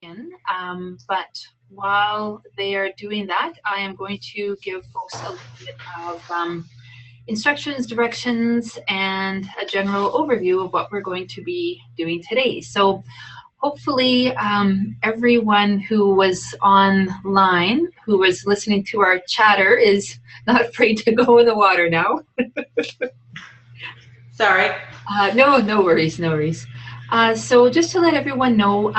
But while they are doing that, I am going to give folks a little bit of instructions, directions, and a general overview of what we're going to be doing today. So hopefully everyone who was online, who was listening to our chatter, is not afraid to go in the water now. Sorry. No worries, no worries. So just to let everyone know,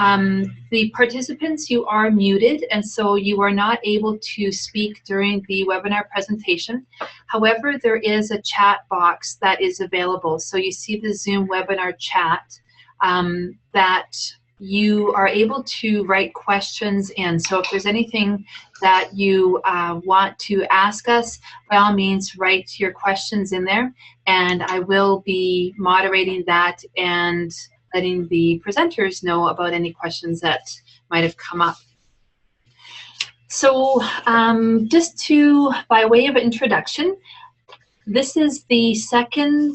the participants, you are muted, and so you are not able to speak during the webinar presentation. However, there is a chat box that is available. So you see the Zoom webinar chat that you are able to write questions in. So if there's anything that you want to ask us, by all means, write your questions in there, and I will be moderating that and letting the presenters know about any questions that might have come up. So just by way of introduction, this is the second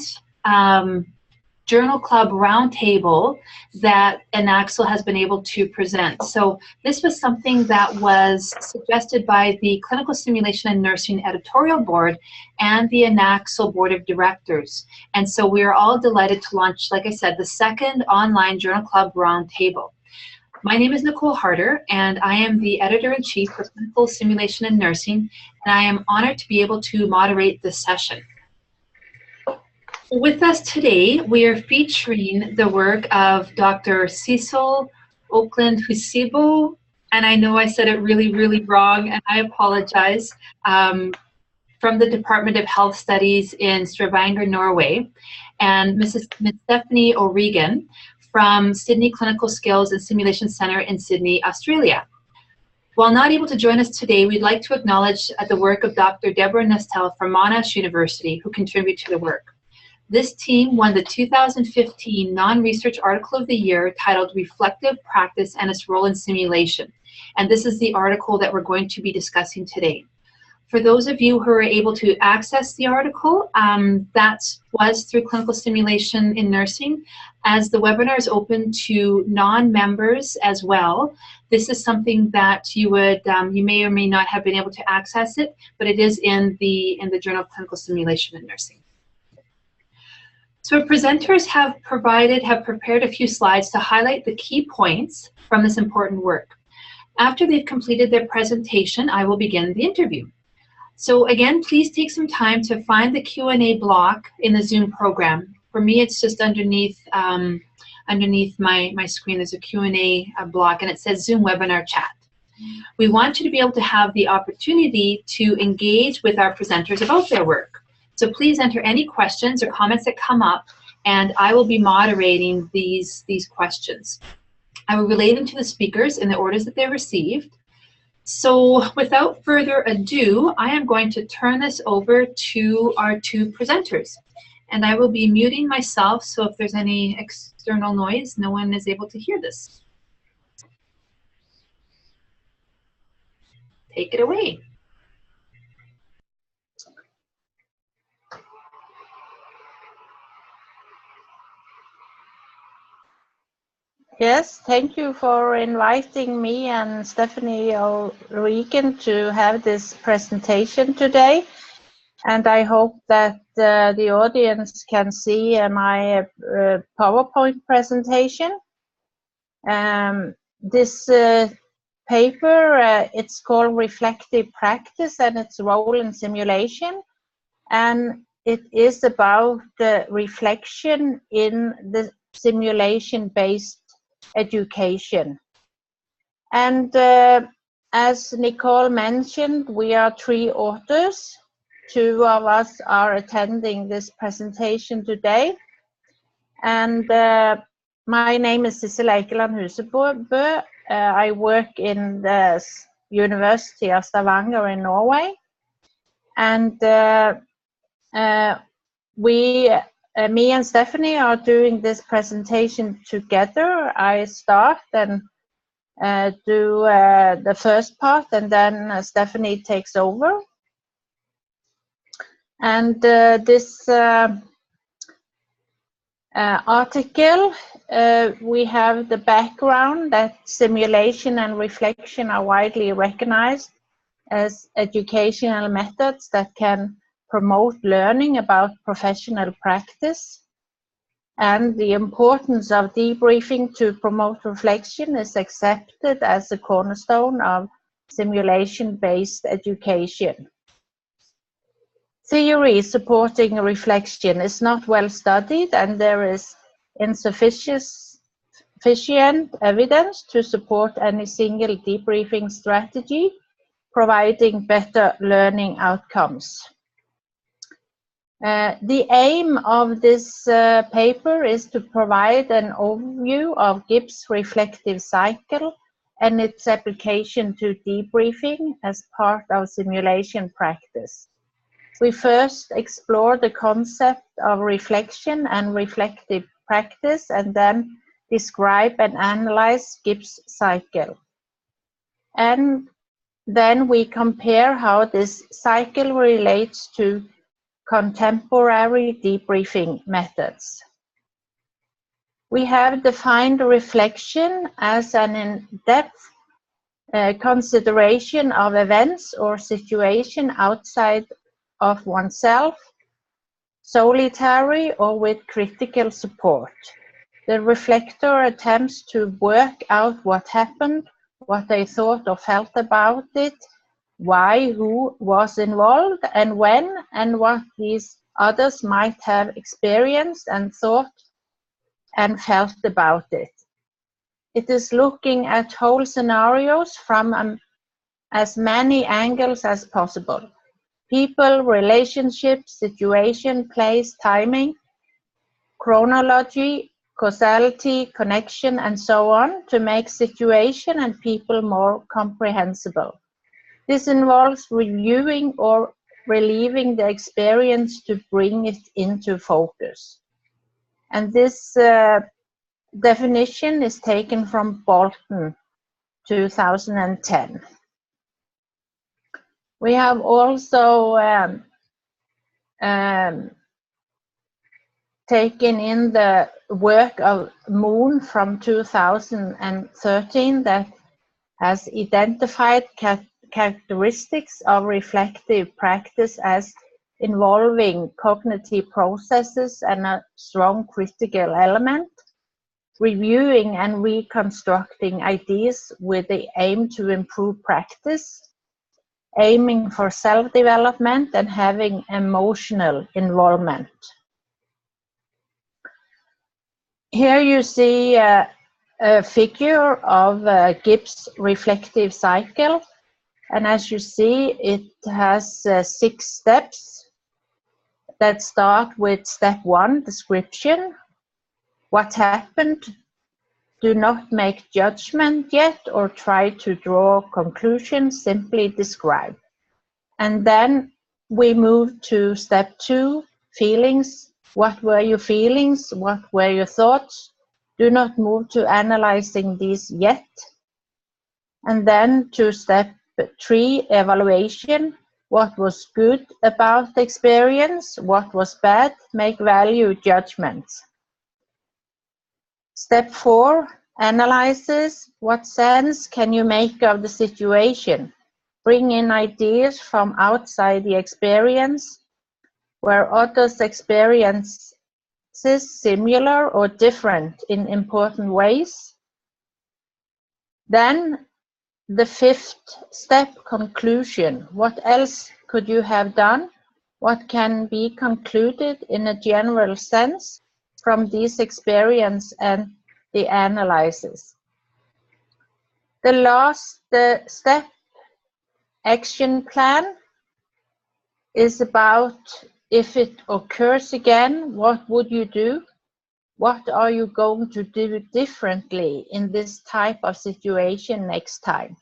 Journal Club Roundtable that INACSL has been able to present. So this was something that was suggested by the Clinical Simulation and Nursing Editorial Board and the INACSL Board of Directors. And so we are all delighted to launch, like I said, the second online Journal Club Roundtable. My name is Nicole Harder, and I am the Editor-in-Chief for Clinical Simulation and Nursing, and I am honored to be able to moderate this session. With us today, we are featuring the work of Dr. Cecil Oakland-Husibo, and I know I said it really, really wrong, and I apologize, from the Department of Health Studies in Stavanger, Norway, and Ms. Stephanie O'Regan from Sydney Clinical Skills and Simulation Center in Sydney, Australia. While not able to join us today, we'd like to acknowledge the work of Dr. Deborah Nestel from Monash University, who contributed to the work. This team won the 2015 Non-Research Article of the Year titled Reflective Practice and Its Role in Simulation. And this is the article that we're going to be discussing today. For those of you who are able to access the article, that was through Clinical Simulation in Nursing. As the webinar is open to non-members as well, this is something that you would, you may or may not have been able to access it, but it is in the Journal of Clinical Simulation in Nursing. So our presenters have prepared a few slides to highlight the key points from this important work. After they've completed their presentation, I will begin the interview. So again, please take some time to find the Q&A block in the Zoom program. For me, it's just underneath my screen. There's a Q&A block, and it says Zoom webinar chat. We want you to be able to have the opportunity to engage with our presenters about their work. So please enter any questions or comments that come up, and I will be moderating these questions. I will relay them to the speakers in the orders that they're received. So without further ado, I am going to turn this over to our two presenters. And I will be muting myself, so if there's any external noise, no one is able to hear this. Take it away. Yes, thank you for inviting me and Stephanie O'Regan to have this presentation today. And I hope that the audience can see my PowerPoint presentation. This paper, it's called Reflective Practice and its Role in Simulation. And it is about the reflection in the simulation-based education. And as Nicole mentioned, we are 3 authors. 2 of us are attending this presentation today. And my name is Cecil Oakland-Husibo. I work in the University of Stavanger in Norway. And me and Stephanie are doing this presentation together. I start and do the first part, and then Stephanie takes over. And this article, we have the background that simulation and reflection are widely recognized as educational methods that can promote learning about professional practice. And the importance of debriefing to promote reflection is accepted as a cornerstone of simulation-based education. Theory supporting reflection is not well studied, and there is insufficient evidence to support any single debriefing strategy providing better learning outcomes. The aim of this paper is to provide an overview of Gibbs' reflective cycle and its application to debriefing as part of simulation practice. We first explore the concept of reflection and reflective practice, and then describe and analyze Gibbs' cycle. And then we compare how this cycle relates to contemporary debriefing methods. We have defined reflection as an in-depth consideration of events or situation outside of oneself, solitary or with critical support. The reflector attempts to work out what happened, what they thought or felt about it, why, who was involved, and when, and what these others might have experienced and thought and felt about it. It is looking at whole scenarios from as many angles as possible. People, relationships, situation, place, timing, chronology, causality, connection, and so on, to make situation and people more comprehensible. This involves reviewing or reliving the experience to bring it into focus. And this definition is taken from Bolton, 2010. We have also taken in the work of Moon from 2013 that has identified characteristics of reflective practice as involving cognitive processes and a strong critical element, reviewing and reconstructing ideas with the aim to improve practice, aiming for self-development, and having emotional involvement. Here you see a figure of Gibbs' reflective cycle, and as you see, it has 6 steps that start with step 1, description. What happened? Do not make judgment yet or try to draw conclusions, simply describe. And then we move to step 2, feelings. What were your feelings? What were your thoughts? Do not move to analyzing these yet. And then to step 3, evaluation. What was good about the experience? What was bad? Make value judgments. Step 4, analysis. What sense can you make of the situation? Bring in ideas from outside the experience, where others' experiences similar or different in important ways. Then the 5th step, conclusion. What else could you have done? What can be concluded in a general sense from this experience and the analysis? The last step, action plan, is about if it occurs again, what would you do? What are you going to do differently in this type of situation next time?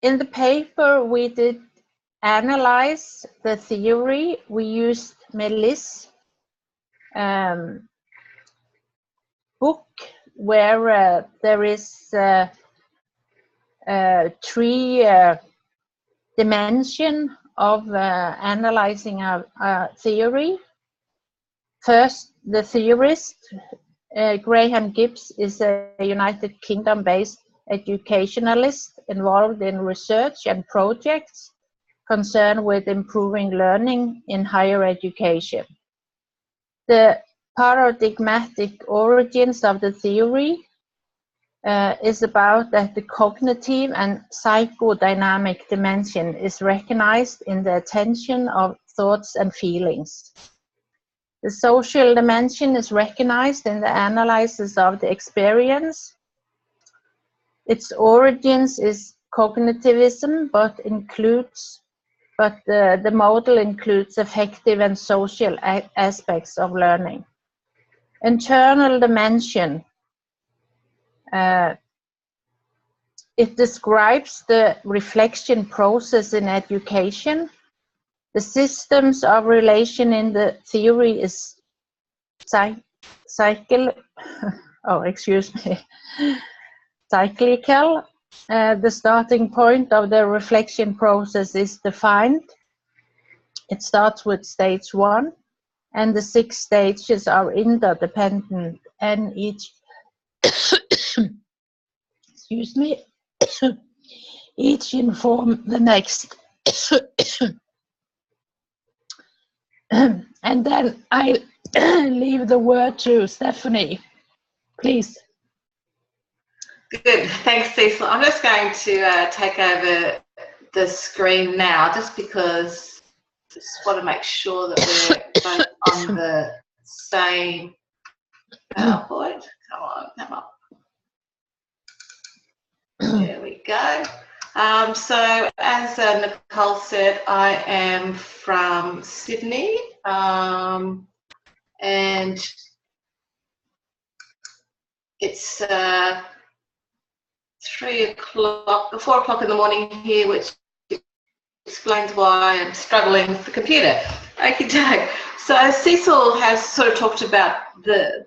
In the paper, we did analyze the theory. We used Melis' book, where there is 3 dimension of analyzing a theory. First, the theorist, Graham Gibbs, is a United Kingdom-based educationalist involved in research and projects concerned with improving learning in higher education. The paradigmatic origins of the theory is about that the cognitive and psychodynamic dimension is recognized in the attention of thoughts and feelings. The social dimension is recognized in the analysis of the experience. Its origins is cognitivism, but the model includes affective and social aspects of learning. Internal dimension. It describes the reflection process in education. The systems of relation in the theory is cyclical. The starting point of the reflection process is defined. It starts with stage 1, and the 6 stages are interdependent, and each each inform the next. And then I leave the word to Stephanie, please. Good, thanks, Cecil. I'm just going to take over the screen now, just because I just want to make sure that we're both on the same PowerPoint. Come on, come on. There we go. So as Nicole said, I am from Sydney, and it's 4 o'clock in the morning here, which explains why I'm struggling with the computer. Okay, so Cecil has sort of talked about the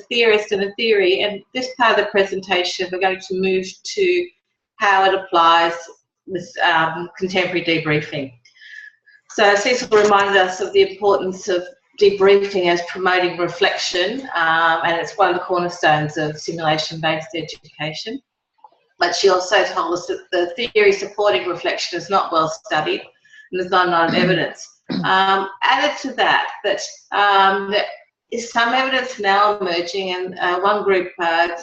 theorist and the theory, and this part of the presentation we're going to move to how it applies with contemporary debriefing. So Cecil reminded us of the importance of debriefing as promoting reflection, and it's one of the cornerstones of simulation-based education. But she also told us that the theory supporting reflection is not well studied, and there's not enough evidence. Added to that, there is some evidence now emerging, and one group,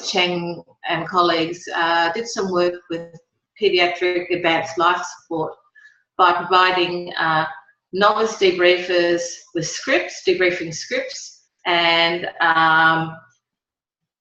Cheng and colleagues, did some work with pediatric advanced life support by providing novice debriefers with scripts, debriefing scripts, and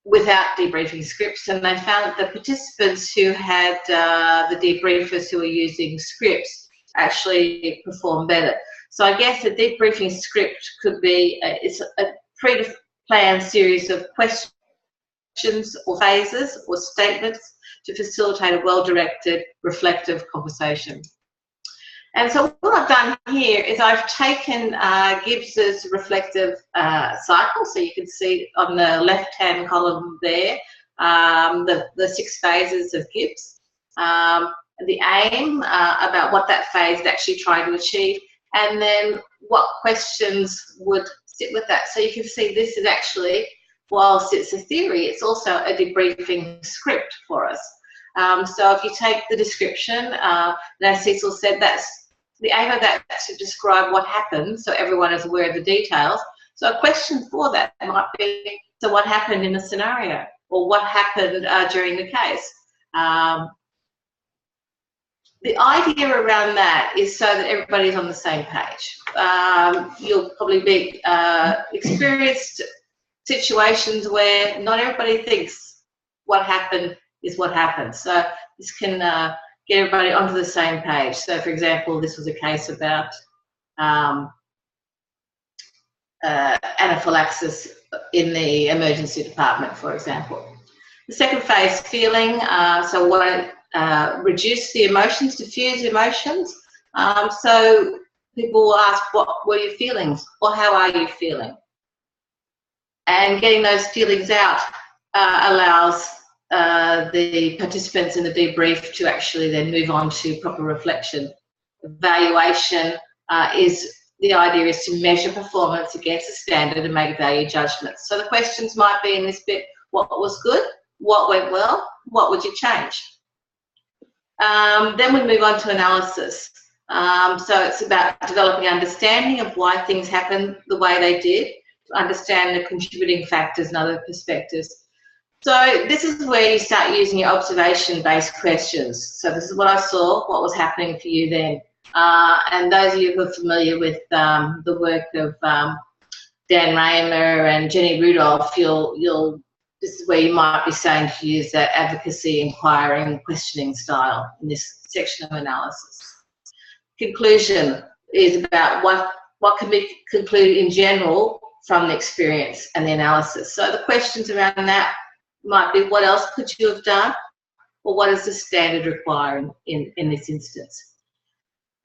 without debriefing scripts, and they found that the participants who had the debriefers who were using scripts actually performed better. So I guess a debriefing script could be it's a pre-planned series of questions or phases or statements to facilitate a well-directed, reflective conversation. And so what I've done here is I've taken Gibbs's reflective cycle, so you can see on the left-hand column there the 6 phases of Gibbs, the aim about what that phase is actually trying to achieve, and then what questions would sit with that. So you can see this is actually, whilst it's a theory, it's also a debriefing script for us. So if you take the description, as Cecil said, that's the aim of that is to describe what happened so everyone is aware of the details. So a question for that might be, so what happened in the scenario, or what happened during the case? The idea around that is so that everybody's on the same page. You'll probably be experienced situations where not everybody thinks what happened is what happened. So this can get everybody onto the same page. So for example, this was a case about anaphylaxis in the emergency department, for example. The second phase, feeling, so we want to reduce the emotions, diffuse emotions. So people will ask, what were your feelings, or how are you feeling? And getting those feelings out allows the participants in the debrief to actually then move on to proper reflection evaluation the idea is to measure performance against a standard and make value judgments. So the questions might be in this bit: what was good? What went well? What would you change? Then we move on to analysis. So it's about developing understanding of why things happened the way they did, to understand the contributing factors and other perspectives. So this is where you start using your observation-based questions. So this is what I saw, what was happening for you then. And those of you who are familiar with the work of Dan Raymer and Jenny Rudolph, this is where you might be saying to use that advocacy, inquiring, questioning style in this section of analysis. Conclusion is about what can be concluded in general from the experience and the analysis. So the questions around that might be: what else could you have done? Or what does the standard require in this instance?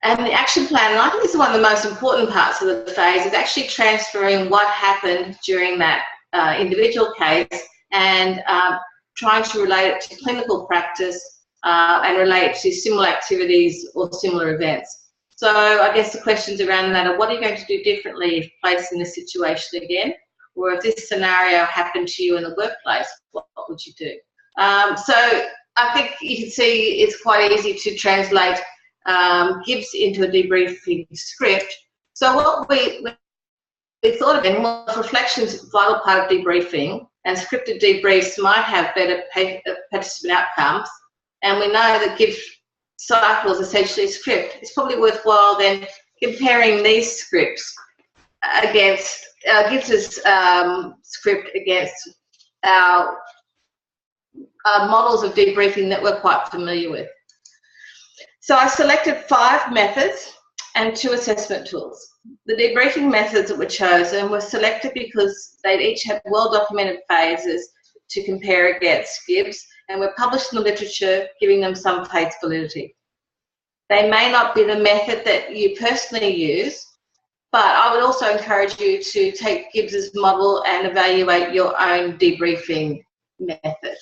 And the action plan, and I think this is one of the most important parts of the phase, is actually transferring what happened during that individual case and trying to relate it to clinical practice and relate it to similar activities or similar events. So I guess the questions around that are: what are you going to do differently if placed in this situation again? Or if this scenario happened to you in the workplace, what would you do? So I think you can see it's quite easy to translate Gibbs into a debriefing script. So what we thought of then was reflection's a vital part of debriefing, and scripted debriefs might have better participant outcomes. And we know that Gibbs cycle is essentially a script. It's probably worthwhile then comparing these scripts against Gibbs's script against our models of debriefing that we're quite familiar with. So I selected 5 methods and 2 assessment tools. The debriefing methods that were chosen were selected because they'd each had well-documented phases to compare against Gibbs and were published in the literature, giving them some face validity. They may not be the method that you personally use, but I would also encourage you to take Gibbs's model and evaluate your own debriefing method.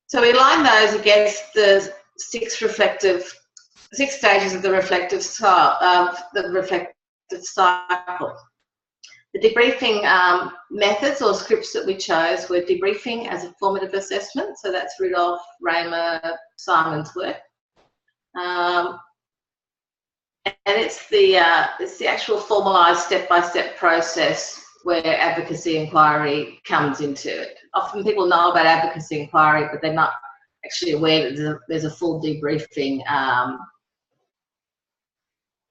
So we align those against the 6 stages of the reflective cycle. The debriefing methods or scripts that we chose were debriefing as a formative assessment. So that's Rudolph, Raymer, Simon's work. And it's the actual formalised step-by-step process where advocacy inquiry comes into it. Often people know about advocacy inquiry, but they're not actually aware that there's a full debriefing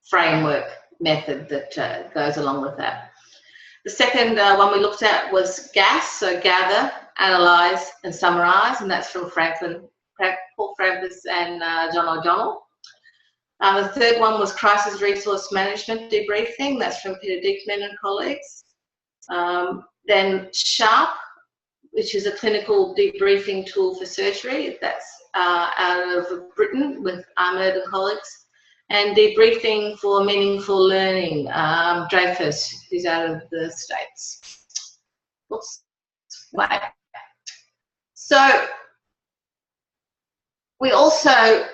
framework method that goes along with that. The second one we looked at was GAS, so gather, analyse and summarise, and that's from Paul Francis and John O'Donnell. The third one was crisis resource management debriefing, that's from Peter Diekman and colleagues. Then SHARP, which is a clinical debriefing tool for surgery, that's out of Britain with Ahmed and colleagues. And debriefing for meaningful learning, Dreyfus, who's out of the States. Oops, wait. So we also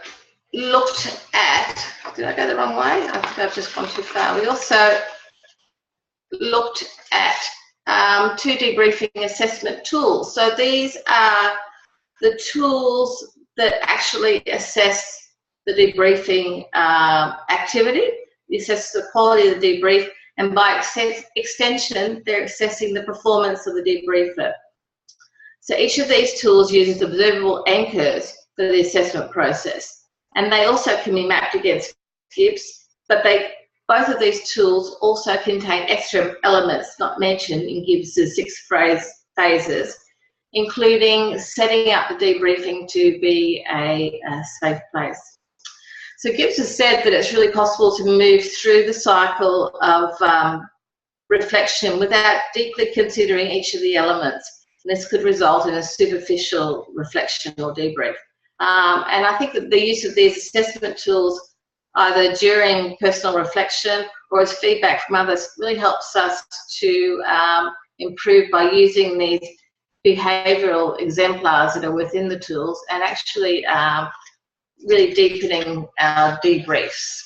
looked at, did I go the wrong way? I think I've just gone too far. We also looked at 2 debriefing assessment tools. So these are the tools that actually assess the debriefing activity. It assesses the quality of the debrief, and by extension, they're assessing the performance of the debriefer. So each of these tools uses observable anchors for the assessment process. And they also can be mapped against Gibbs, but both of these tools also contain extra elements not mentioned in Gibbs's 6 phases, including setting up the debriefing to be a safe place. So Gibbs has said that it's really possible to move through the cycle of reflection without deeply considering each of the elements. And this could result in a superficial reflection or debrief. And I think that the use of these assessment tools, either during personal reflection or as feedback from others, really helps us to improve by using these behavioural exemplars that are within the tools and actually really deepening our debriefs.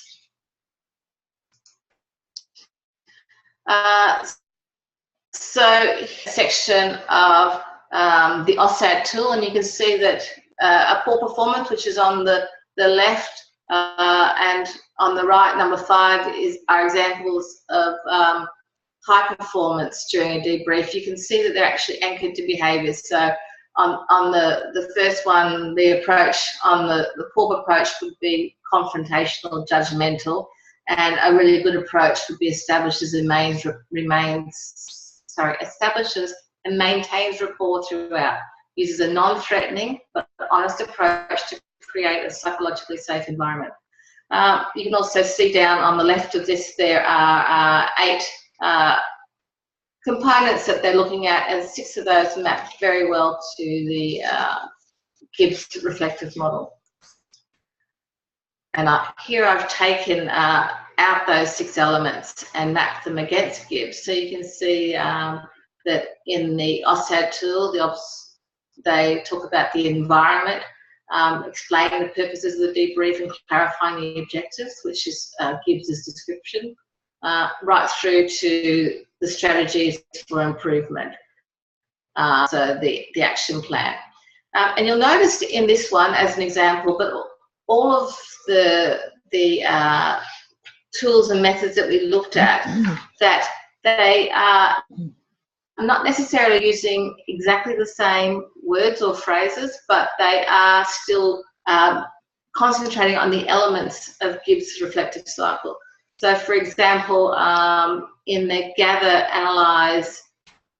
So section of the OSAD tool, and you can see that a poor performance, which is on the left, and on the right, number 5 are examples of high performance during a debrief. You can see that they're actually anchored to behaviours. So on the first one, the approach on the poor approach would be confrontational, judgmental, and a really good approach would be establishes and maintains rapport throughout, uses a non-threatening but honest approach to create a psychologically safe environment. You can also see down on the left of this, there are 8 components that they're looking at, and 6 of those map very well to the Gibbs reflective model. And here I've taken out those 6 elements and mapped them against Gibbs. So you can see that in the OSAD tool, they talk about the environment, explaining the purposes of the debrief and clarifying the objectives, which is Gibbs's description, right through to the strategies for improvement, so the action plan. And you'll notice in this one, as an example, but all of the tools and methods that we looked at, that they are not necessarily using exactly the same words or phrases, but they are still concentrating on the elements of Gibbs' reflective cycle. So, for example, in the gather, analyse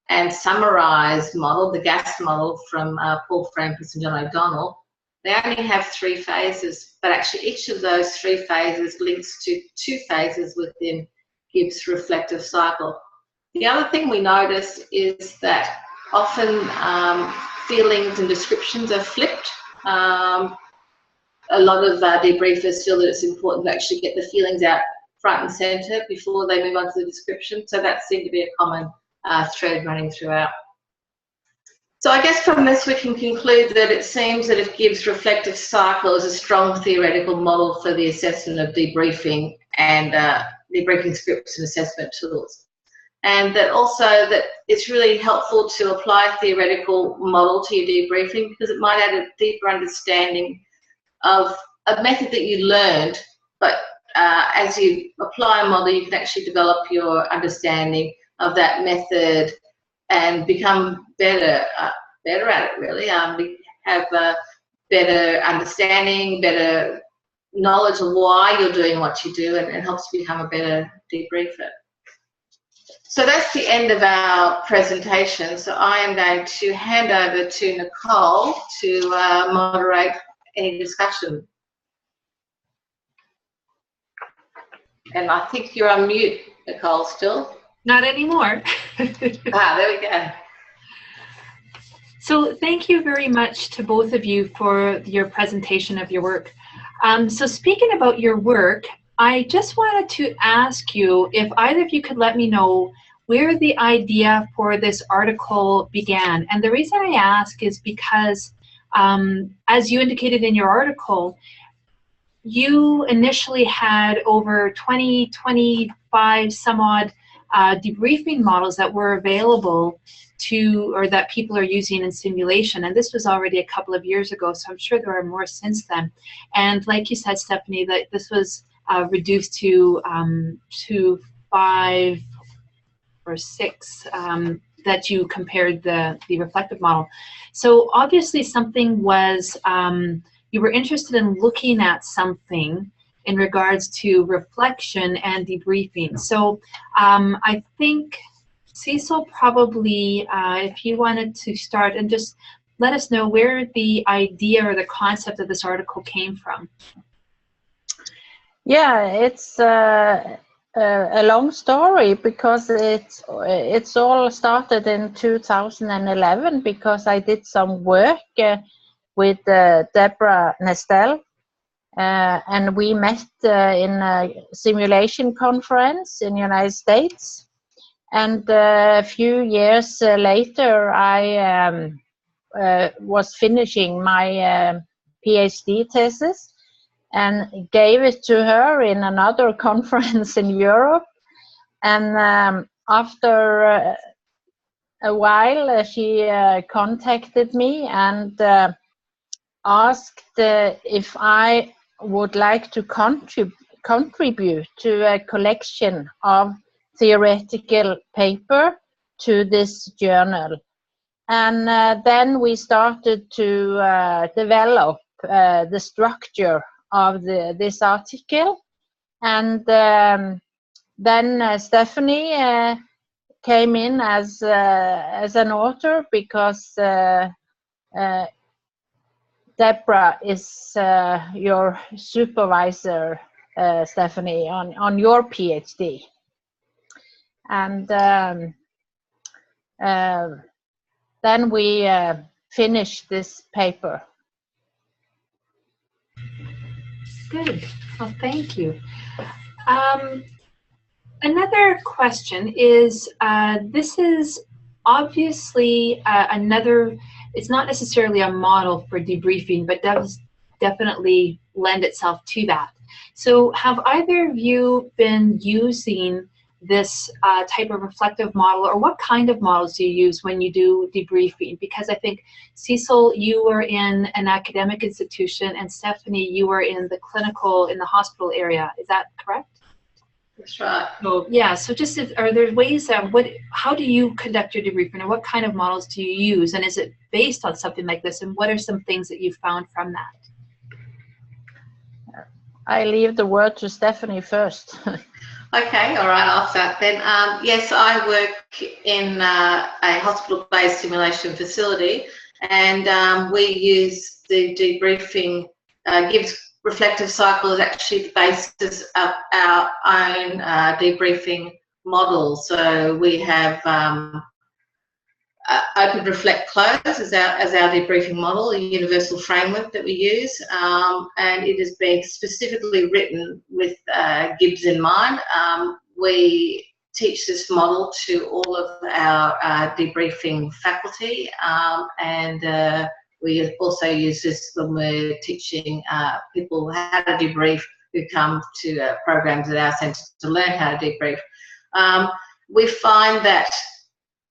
and summarise model, the GAS model from Paul Frampus and John O'Donnell, they only have 3 phases, but actually each of those 3 phases links to 2 phases within Gibbs' reflective cycle. The other thing we notice is that often feelings and descriptions are flipped. A lot of debriefers feel that it's important to actually get the feelings out front and centre before they move on to the description, so that seemed to be a common thread running throughout. So I guess from this we can conclude that it seems that if Gibbs' reflective cycle is a strong theoretical model for the assessment of debriefing and debriefing scripts and assessment tools, and that also that it's really helpful to apply a theoretical model to your debriefing, because it might add a deeper understanding of a method that you learned, but as you apply a model, you can actually develop your understanding of that method and become better at it, really. Have a better understanding, better knowledge of why you're doing what you do, and helps you become a better debriefer. So that's the end of our presentation. So I am going to hand over to Nicole to moderate any discussion. And I think you're on mute, Nicole, still. Not anymore. There we go. So thank you very much to both of you for your presentation of your work. So speaking about your work, I just wanted to ask you if either of you could let me know where the idea for this article began. And the reason I ask is because, as you indicated in your article, you initially had over 20, 25 some odd debriefing models that were available to, or that people are using in simulation, and this was already a couple of years ago, so I'm sure there are more since then. And like you said, Stephanie, that this was reduced to 5 or 6 that you compared the reflective model. So obviously something was, you were interested in looking at something in regards to reflection and debriefing. So I think Cecil, probably if you wanted to start and just let us know where the idea or the concept of this article came from. Yeah, it's a long story, because it's all started in 2011, because I did some work with Deborah Nestel, and we met in a simulation conference in the United States. And a few years later, I was finishing my PhD thesis and gave it to her in another conference in Europe. And after a while, she contacted me and asked if I would like to contribute to a collection of theoretical paper to this journal. And then we started to develop the structure of this article. And then Stephanie came in as an author, because Deborah is your supervisor, Stephanie, on your PhD. And then we finished this paper. Good. Well, thank you. Another question is, this is obviously another, it's not necessarily a model for debriefing, but does definitely lend itself to that. So have either of you been using this type of reflective model, or what kind of models do you use when you do debriefing? Because I think, Cecil, you were in an academic institution, and Stephanie, you were in the clinical, in the hospital area. Is that correct? That's right. So, yeah, so just, are there ways that, how do you conduct your debriefing, and what kind of models do you use, and is it based on something like this, and what are some things that you found from that? I leave the word to Stephanie first. Okay, all right, I'll start then. Yes, I work in a hospital-based simulation facility, and we use the debriefing, Gibbs reflective cycle is actually the basis of our own debriefing model. So we have open, reflect, close as our debriefing model, a universal framework that we use, and it has been specifically written with Gibbs in mind. We teach this model to all of our debriefing faculty, and we also use this when we're teaching people how to debrief who come to programs at our centre to learn how to debrief. We find that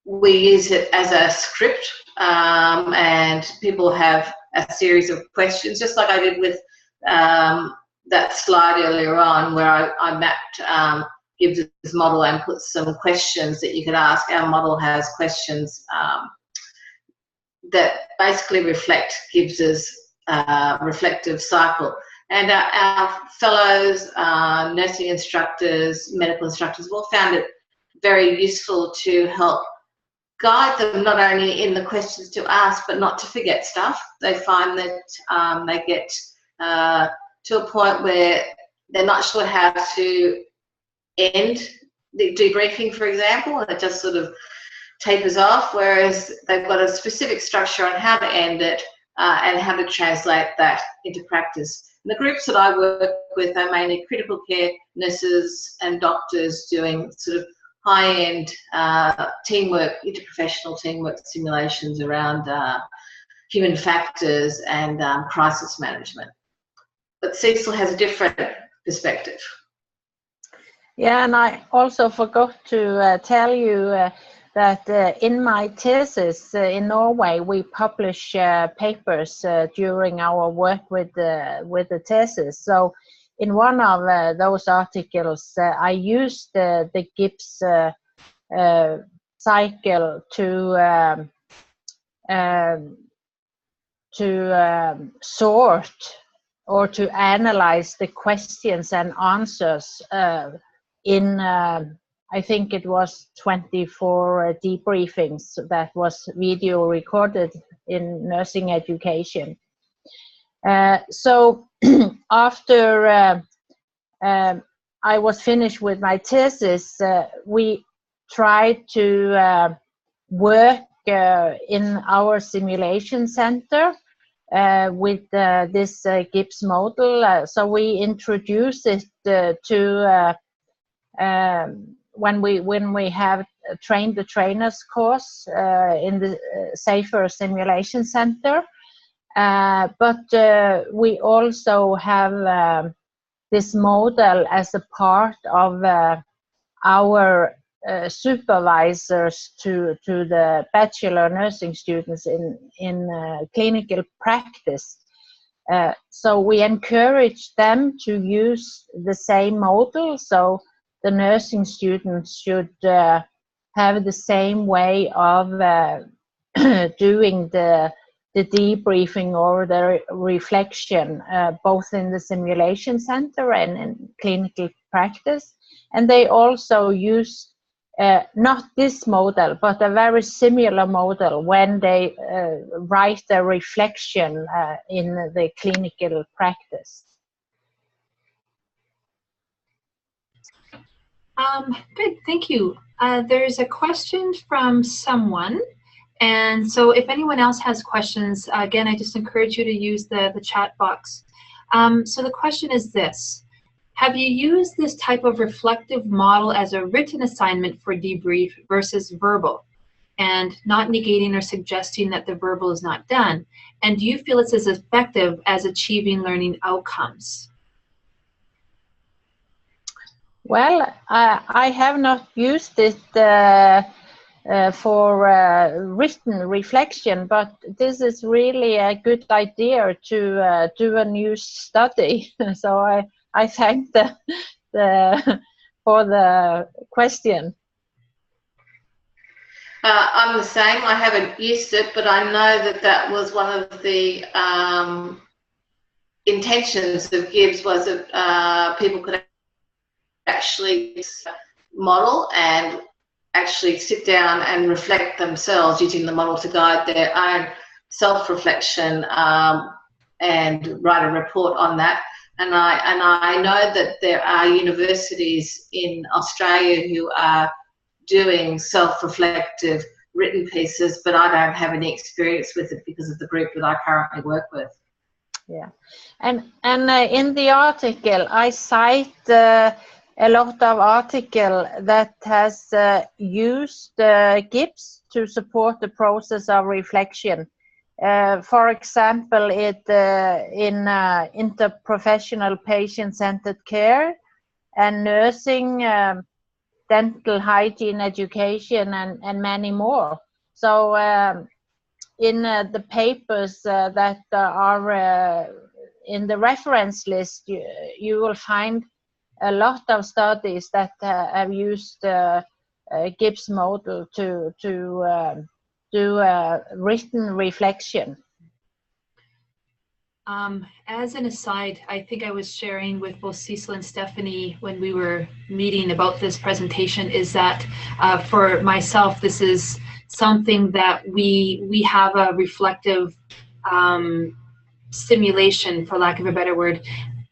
we use it as a script, and people have a series of questions, just like I did with that slide earlier on, where I mapped Gibbs's model and put some questions that you could ask. Our model has questions that basically reflect Gibbs's reflective cycle. And our fellows, nursing instructors, medical instructors have all found it very useful to help guide them not only in the questions to ask, but not to forget stuff. They find that they get to a point where they're not sure how to end the debriefing, for example, and it just sort of tapers off, whereas they've got a specific structure on how to end it and how to translate that into practice. And the groups that I work with are mainly critical care nurses and doctors doing sort of high-end teamwork, interprofessional teamwork simulations around human factors and crisis management. But Cecil has a different perspective. Yeah, and I also forgot to tell you that in my thesis in Norway, we publish papers during our work with the thesis. So in one of those articles, I used the Gibbs cycle to sort or to analyze the questions and answers in I think it was 24 debriefings that was video recorded in nursing education. So after I was finished with my thesis, we tried to work in our simulation center with this Gibbs model. So we introduced it to when we have trained the trainers course in the Safer Simulation Center. But we also have this model as a part of our supervisors to the bachelor nursing students in clinical practice. So we encourage them to use the same model. So the nursing students should have the same way of doing the debriefing or the reflection, both in the simulation center and in clinical practice. And they also use not this model, but a very similar model when they write the reflection in the clinical practice. Good, thank you. There's a question from someone. And so if anyone else has questions, again, I just encourage you to use the chat box. So the question is this: have you used this type of reflective model as a written assignment for debrief versus verbal, and not negating or suggesting that the verbal is not done? And do you feel it's as effective as achieving learning outcomes? Well, I have not used it for written reflection, but this is really a good idea to do a new study. So I thank for the question. I'm the same. I haven't used it, but I know that was one of the intentions of Gibbs, was that people could actually model and actually sit down and reflect themselves using the model to guide their own self-reflection and write a report on that. And I know that there are universities in Australia who are doing self-reflective written pieces, but I don't have any experience with it because of the group that I currently work with. Yeah, and in the article I cite a lot of article that has used Gibbs to support the process of reflection. For example, in interprofessional patient-centered care and nursing, dental hygiene education, and many more. So in the papers that are in the reference list, you will find a lot of studies that have used Gibbs model to do written reflection. As an aside, I think I was sharing with both Cecil and Stephanie when we were meeting about this presentation, is that for myself, this is something that we have a reflective simulation, for lack of a better word,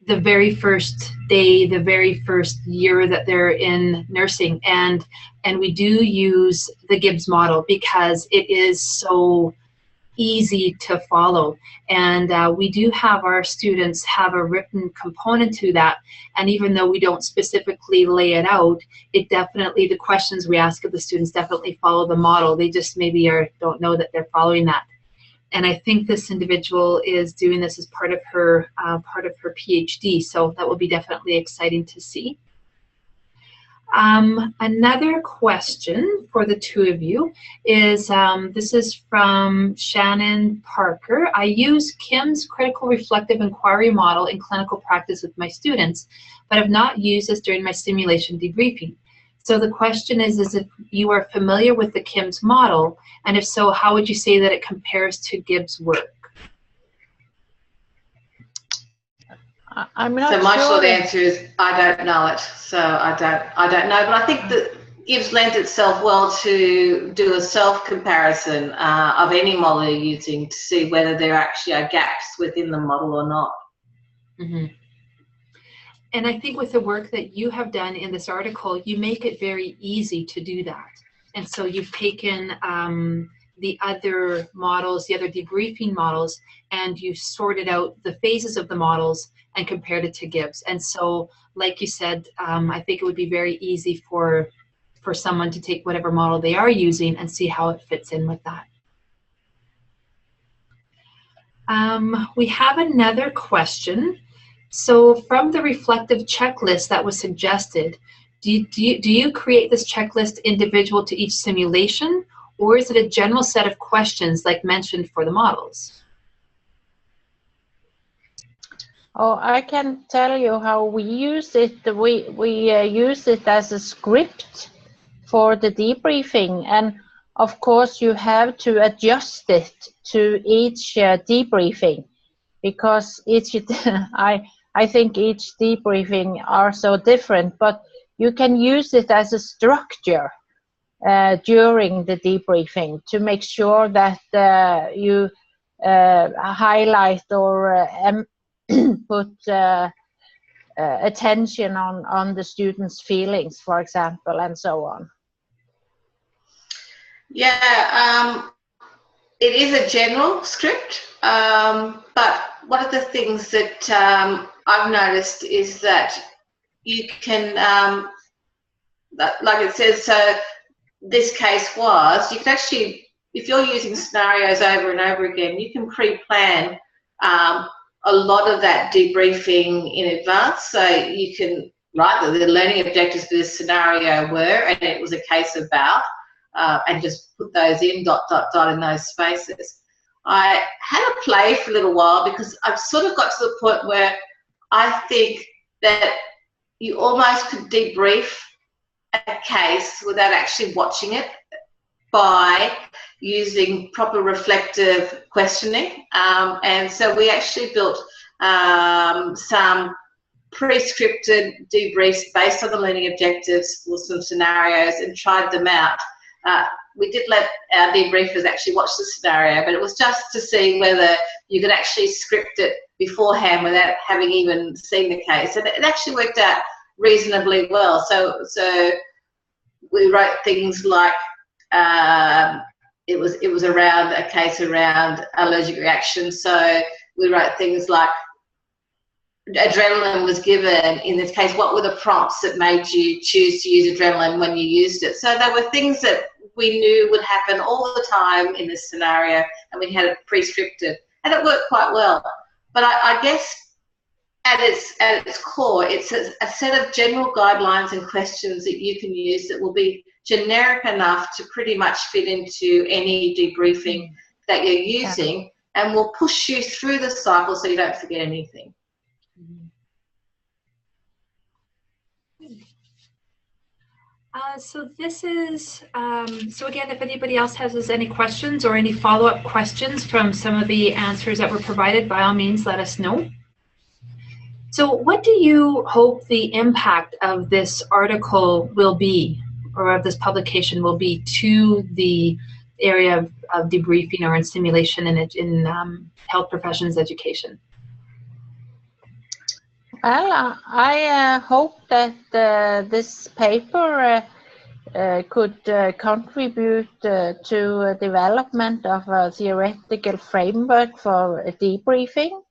the very first day, the very first year that they're in nursing, and we do use the Gibbs model because it is so easy to follow, and we do have our students have a written component to that, and even though we don't specifically lay it out, it definitely, the questions we ask of the students definitely follow the model. They just maybe don't know that they're following that. And I think this individual is doing this as part of her PhD, so that will be definitely exciting to see. Another question for the two of you is, this is from Shannon Parker. I use Kim's critical reflective inquiry model in clinical practice with my students, but have not used this during my simulation debriefing. So the question is if you are familiar with the Kim's model, and if so, how would you say that it compares to Gibbs' work? I'm not so my sure. short answer is I don't know it. So I don't know, but I think that Gibbs lends itself well to do a self-comparison of any model you're using to see whether there actually are gaps within the model or not. Mm-hmm. And I think with the work that you have done in this article, you make it very easy to do that. And so you've taken the other models, the other debriefing models, and you sorted out the phases of the models and compared it to Gibbs. And so, like you said, I think it would be very easy for someone to take whatever model they are using and see how it fits in with that. We have another question. So from the reflective checklist that was suggested, do you create this checklist individual to each simulation, or is it a general set of questions like mentioned for the models? Oh, I can tell you how we use it. We use it as a script for the debriefing, and of course you have to adjust it to each debriefing, because each I think each debriefing are so different, but you can use it as a structure during the debriefing to make sure that you highlight or put attention on the students' feelings, for example, and so on. Yeah, it is a general script, but one of the things that I've noticed is that you can, like it says, so this case was, you can actually, if you're using scenarios over and over again, you can pre-plan a lot of that debriefing in advance. So you can write the learning objectives for this scenario were, and it was a case about, and just put those in, dot, dot, dot in those spaces. I had a play for a little while because I've sort of got to the point where I think that you almost could debrief a case without actually watching it by using proper reflective questioning. And so we actually built some pre-scripted debriefs based on the learning objectives for some scenarios and tried them out. We did let our debriefers actually watch the scenario, but it was just to see whether you could actually script it beforehand without having even seen the case. And it actually worked out reasonably well. So we wrote things like, it was around a case around allergic reaction. So we wrote things like, adrenaline was given in this case. What were the prompts that made you choose to use adrenaline when you used it? So there were things that we knew would happen all the time in this scenario, and we had it pre-scripted, and it worked quite well. But I guess at its core, it's a set of general guidelines and questions that you can use that will be generic enough to pretty much fit into any debriefing that you're using, and will push you through the cycle so you don't forget anything. So this is, so again, if anybody else has any questions or any follow-up questions from some of the answers that were provided, by all means, let us know. So what do you hope the impact of this article will be, or of this publication will be, to the area of debriefing or in simulation in health professions education? Well, I hope that this paper could contribute to development of a theoretical framework for debriefing,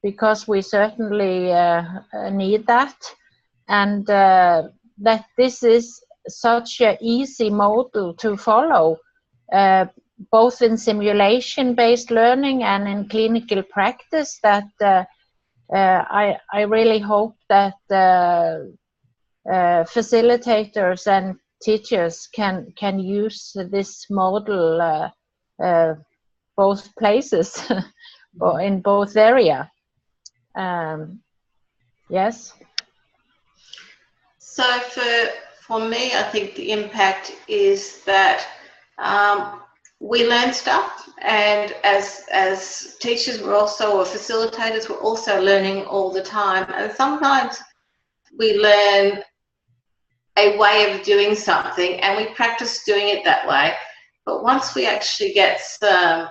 because we certainly need that, and that this is such an easy model to follow, both in simulation-based learning and in clinical practice, that I really hope that facilitators and teachers can use this model both places or in both area. Yes. So for me, I think the impact is that we learn stuff, and as teachers, we're also, or facilitators, we're also learning all the time. And sometimes we learn a way of doing something and we practice doing it that way. But once we actually get some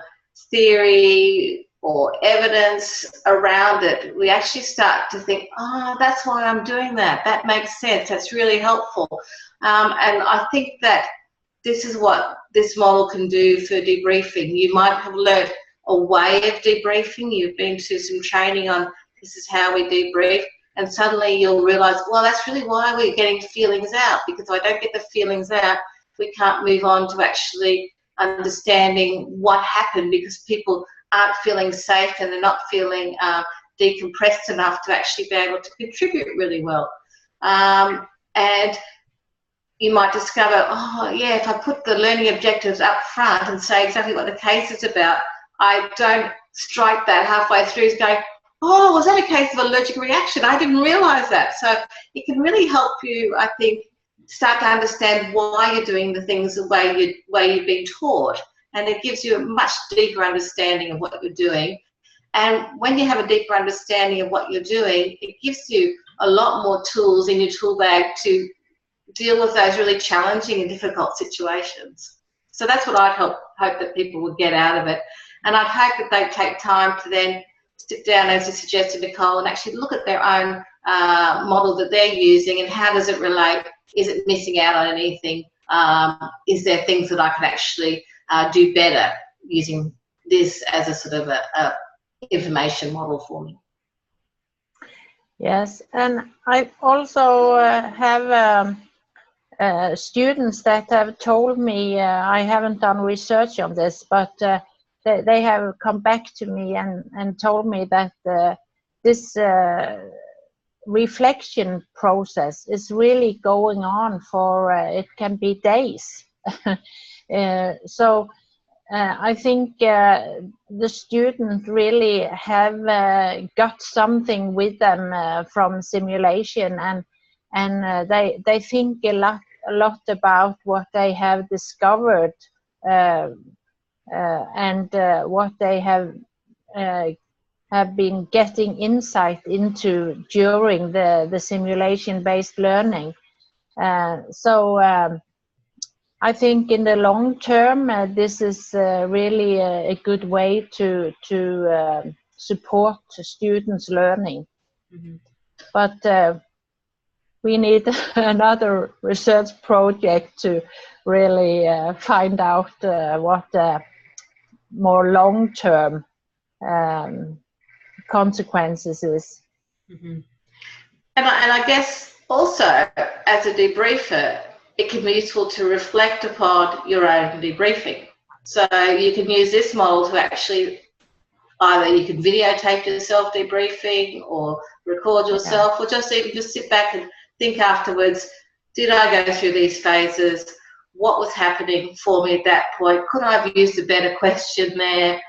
theory or evidence around it, we actually start to think, oh, that's why I'm doing that. That makes sense. That's really helpful. And I think that this is what this model can do for debriefing. You might have learned a way of debriefing. You've been to some training on this is how we debrief, and suddenly you'll realize, well, that's really why we're getting feelings out, because if I don't get the feelings out, we can't move on to actually understanding what happened, because people aren't feeling safe and they're not feeling decompressed enough to actually be able to contribute really well. And you might discover, oh yeah, if I put the learning objectives up front and say exactly what the case is about, I don't strike that halfway through as going, oh, was that a case of allergic reaction? I didn't realise that. So it can really help you, I think, start to understand why you're doing the things the way you've been taught, and it gives you a much deeper understanding of what you're doing. And when you have a deeper understanding of what you're doing, it gives you a lot more tools in your tool bag to deal with those really challenging and difficult situations. So that's what I'd hope that people would get out of it. And I'd hope that they take time to then sit down, as you suggested, Nicole, and actually look at their own model that they're using and how does it relate. Is it missing out on anything? Is there things that I can actually do better using this as a sort of a information model for me? Yes, and I also have students that have told me, I haven't done research on this, but they have come back to me and told me that this reflection process is really going on for, it can be days. So I think the students really have got something with them from simulation, and they think a lot about what they have discovered and what they have been getting insight into during the simulation-based learning. So I think in the long term, this is really a good way to support students' learning. Mm-hmm. But we need another research project to really find out what the more long-term consequences is. Mm-hmm. And I guess also, as a debriefer, it can be useful to reflect upon your own debriefing. So you can use this model to actually, either you can videotape yourself debriefing or record yourself, or just even just sit back and think afterwards, did I go through these phases? What was happening for me at that point? Could I have used a better question there?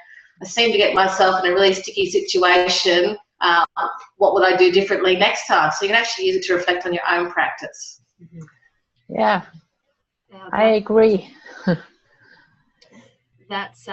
I seem to get myself in a really sticky situation. What would I do differently next time? So you can actually use it to reflect on your own practice. Mm-hmm. Yeah, I agree. That's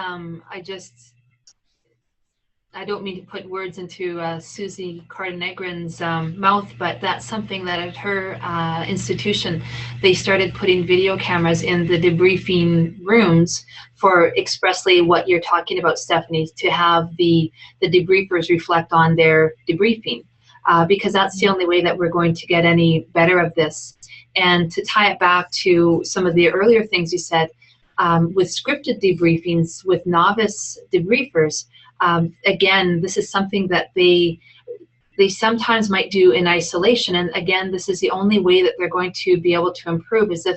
I don't mean to put words into Susie Cardenegrin's mouth, but that's something that at her institution, they started putting video cameras in the debriefing rooms for expressly what you're talking about, Stephanie, to have the debriefers reflect on their debriefing, because that's the only way that we're going to get any better of this. And to tie it back to some of the earlier things you said, with scripted debriefings, with novice debriefers, again, this is something that they sometimes might do in isolation, and again, this is the only way that they're going to be able to improve is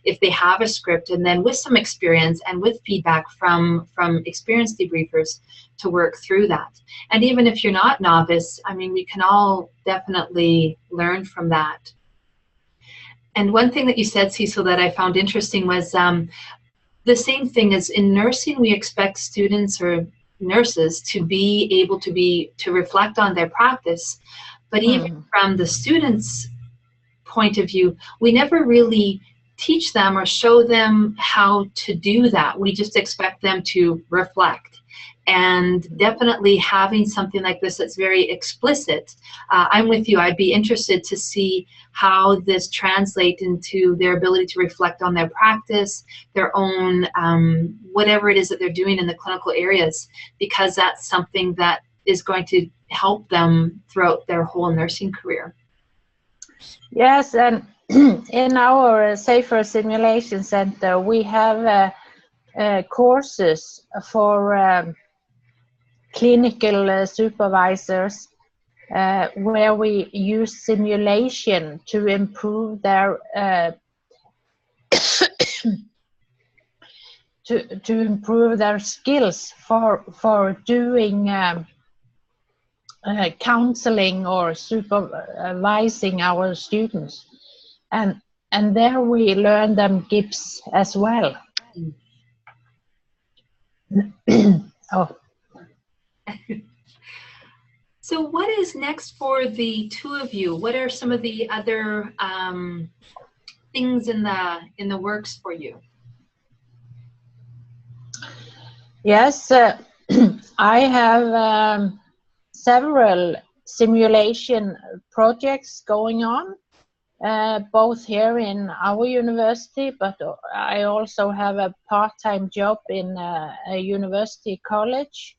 if they have a script and then with some experience and with feedback from experienced debriefers to work through that. And even if you're not novice, I mean, we can all definitely learn from that. And one thing that you said, Cecil, that I found interesting was the same thing as in nursing, we expect students or nurses to be able to reflect on their practice, but even from the students' point of view, we never really teach them or show them how to do that. We just expect them to reflect. And definitely having something like this that's very explicit, I'm with you. I'd be interested to see how this translates into their ability to reflect on their practice, their own, whatever it is that they're doing in the clinical areas, because that's something that is going to help them throughout their whole nursing career. Yes, and in our Safer Simulation Center, we have courses for clinical supervisors where we use simulation to improve their to improve their skills for doing counseling or supervising our students, and there we learn them GIPS as well. Oh. So what is next for the two of you? What are some of the other things in the works for you? Yes, I have several simulation projects going on, both here in our university, but I also have a part-time job in a university college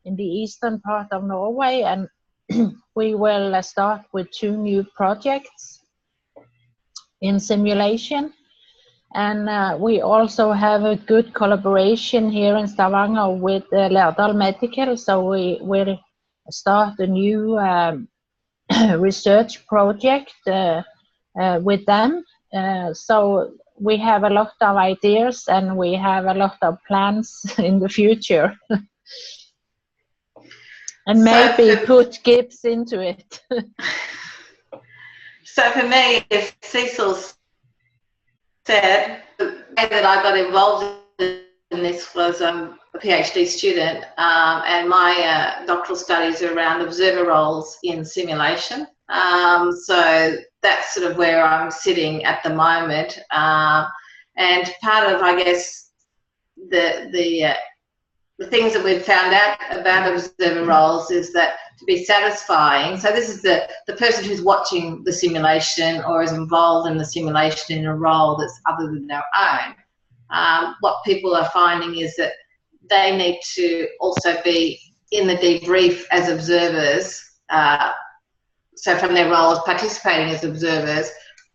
in the eastern part of Norway, and we will start with 2 new projects in simulation. And we also have a good collaboration here in Stavanger with Lærdal Medical, so we will start a new research project with them. So we have a lot of ideas and we have a lot of plans in the future. And maybe put GIPS into it. So for me, as Cecil said, the way that I got involved in this was a PhD student, and my doctoral studies are around observer roles in simulation. So that's sort of where I'm sitting at the moment. And part of, I guess, the things that we've found out about observer roles is that to be satisfying, so this is the person who's watching the simulation or is involved in the simulation in a role that's other than their own. What people are finding is that they need to also be in the debrief as observers, so from their role as participating as observers,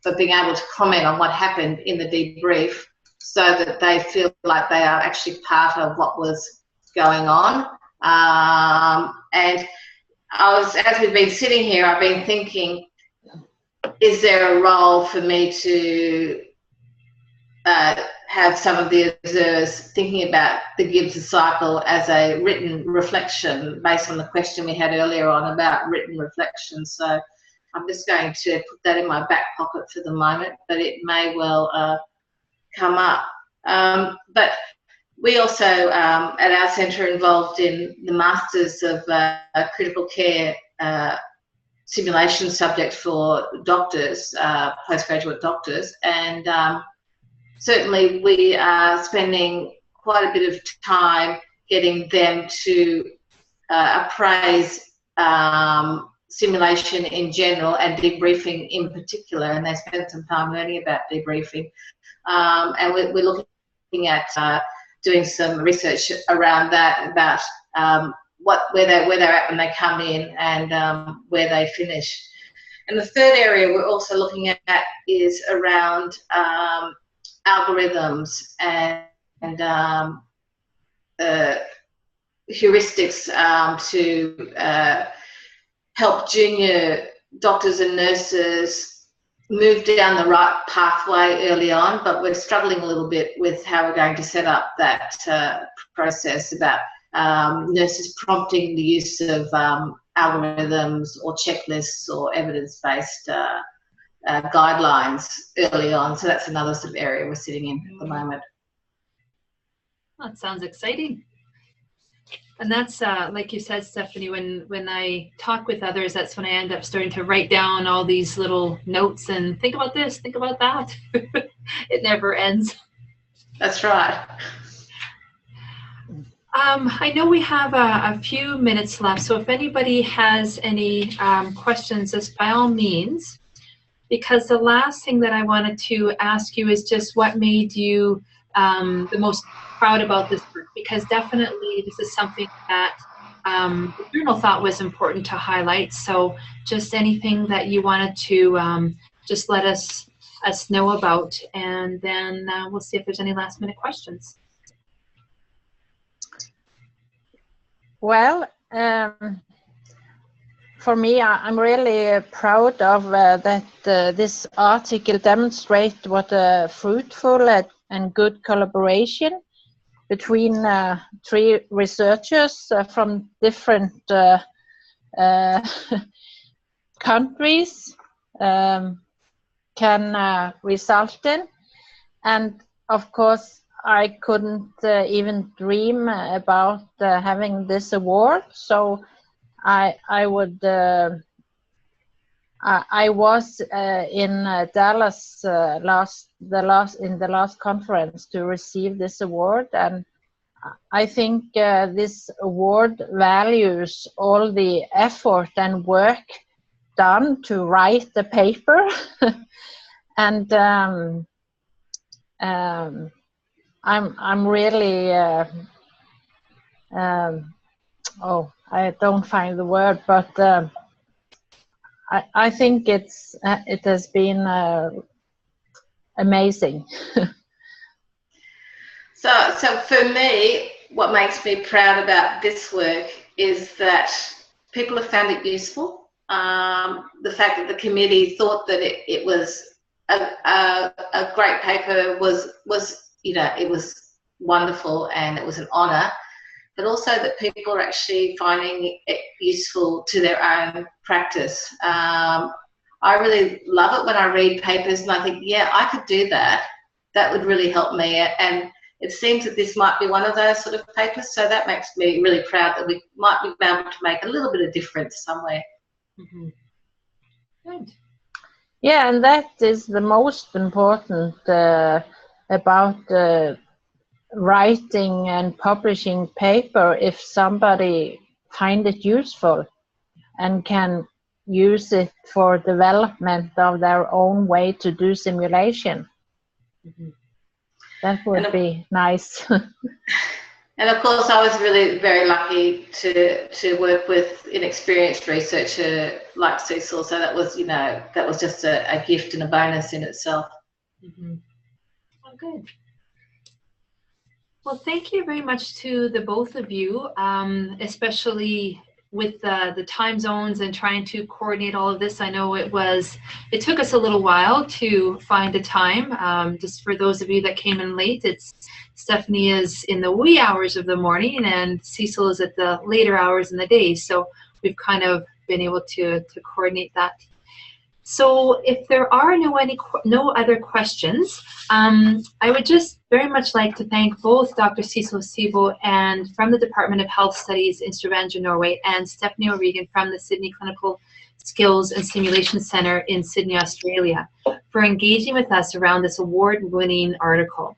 but being able to comment on what happened in the debrief so that they feel like they are actually part of what was going on. And as we've been sitting here, I've been thinking, is there a role for me to have some of the observers thinking about the Gibbs cycle as a written reflection based on the question we had earlier on about written reflection? So I'm just going to put that in my back pocket for the moment, but it may well come up. But we also, at our centre, are involved in the Masters of Critical Care simulation subject for doctors, postgraduate doctors, and certainly we are spending quite a bit of time getting them to appraise simulation in general and debriefing in particular, and they spent some time learning about debriefing. And we're looking at doing some research around that, about where they're at when they come in and where they finish. And the third area we're also looking at is around algorithms and heuristics to help junior doctors and nurses move down the right pathway early on, but we're struggling a little bit with how we're going to set up that process about nurses prompting the use of algorithms or checklists or evidence-based guidelines early on. So that's another sort of area we're sitting in at the moment. That sounds exciting. And that's, like you said, Stephanie, when I talk with others, that's when I end up starting to write down all these little notes and think about this, think about that. It never ends. That's right. I know we have a few minutes left, so if anybody has any questions, just by all means, because the last thing that I wanted to ask you is just what made you the most proud about this work, because definitely this is something that the journal thought was important to highlight. So just anything that you wanted to just let us know about, and then we'll see if there's any last minute questions. Well, for me, I'm really proud of that this article demonstrates what a fruitful and good collaboration between 3 researchers from different countries can result in. And of course, I couldn't even dream about having this award. So I was in Dallas in the last conference to receive this award, and I think this award values all the effort and work done to write the paper, and I'm really oh, I don't find the word, but I think it has been amazing. So for me, what makes me proud about this work is that people have found it useful. The fact that the committee thought that it was a great paper was it was wonderful, and it was an honour. But also that people are actually finding it useful to their own practice. I really love it when I read papers and I think, yeah, I could do that. That would really help me. And it seems that this might be one of those sort of papers, so that makes me really proud that we might be able to make a little bit of difference somewhere. Mm-hmm. Good. Yeah, and that is the most important about writing and publishing paper. If somebody find it useful and can use it for development of their own way to do simulation, mm-hmm. That would be nice. And of course, I was really very lucky to work with an experienced researcher like Cecil. So that was, that was just a gift and a bonus in itself. Mm-hmm. Oh, good. Well, thank you very much to the both of you, especially with the time zones and trying to coordinate all of this. I know it took us a little while to find a time. Just for those of you that came in late, Stephanie is in the wee hours of the morning and Cecil is at the later hours in the day. So we've kind of been able to coordinate that. So if there are no other questions, I would just very much like to thank both Dr. Cecil Sibo and from the Department of Health Studies in Stavanger, Norway, and Stephanie O'Regan from the Sydney Clinical Skills and Simulation Centre in Sydney, Australia, for engaging with us around this award-winning article.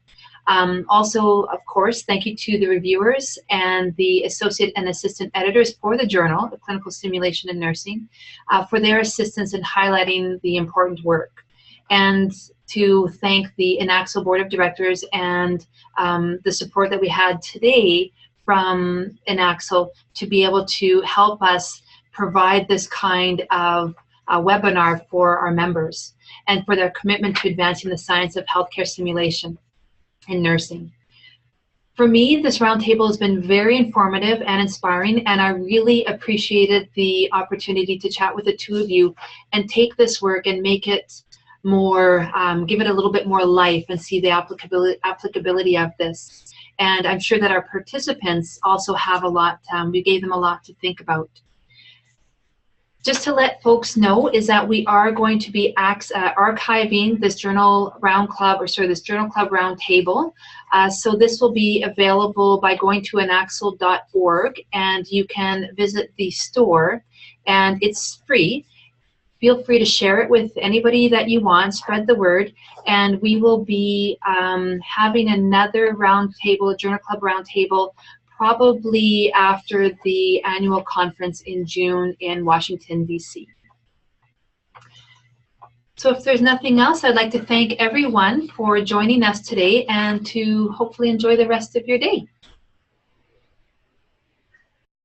Also, of course, thank you to the reviewers and the associate and assistant editors for the journal, the Clinical Simulation in Nursing, for their assistance in highlighting the important work. And to thank the INACSL Board of Directors and the support that we had today from INACSL to be able to help us provide this kind of webinar for our members and for their commitment to advancing the science of healthcare simulation in nursing. For me, this roundtable has been very informative and inspiring, and I really appreciated the opportunity to chat with the two of you and take this work and make it more, give it a little bit more life and see the applicability of this. And I'm sure that our participants also have a lot, we gave them a lot to think about. Just to let folks know is that we are going to be archiving this Journal Round Club, this Journal Club Roundtable. So this will be available by going to inaxl.org, and you can visit the store, and it's free. Feel free to share it with anybody that you want, spread the word, and we will be having another roundtable, Journal Club Roundtable, probably after the annual conference in June in Washington, D.C. So if there's nothing else, I'd like to thank everyone for joining us today and to hopefully enjoy the rest of your day.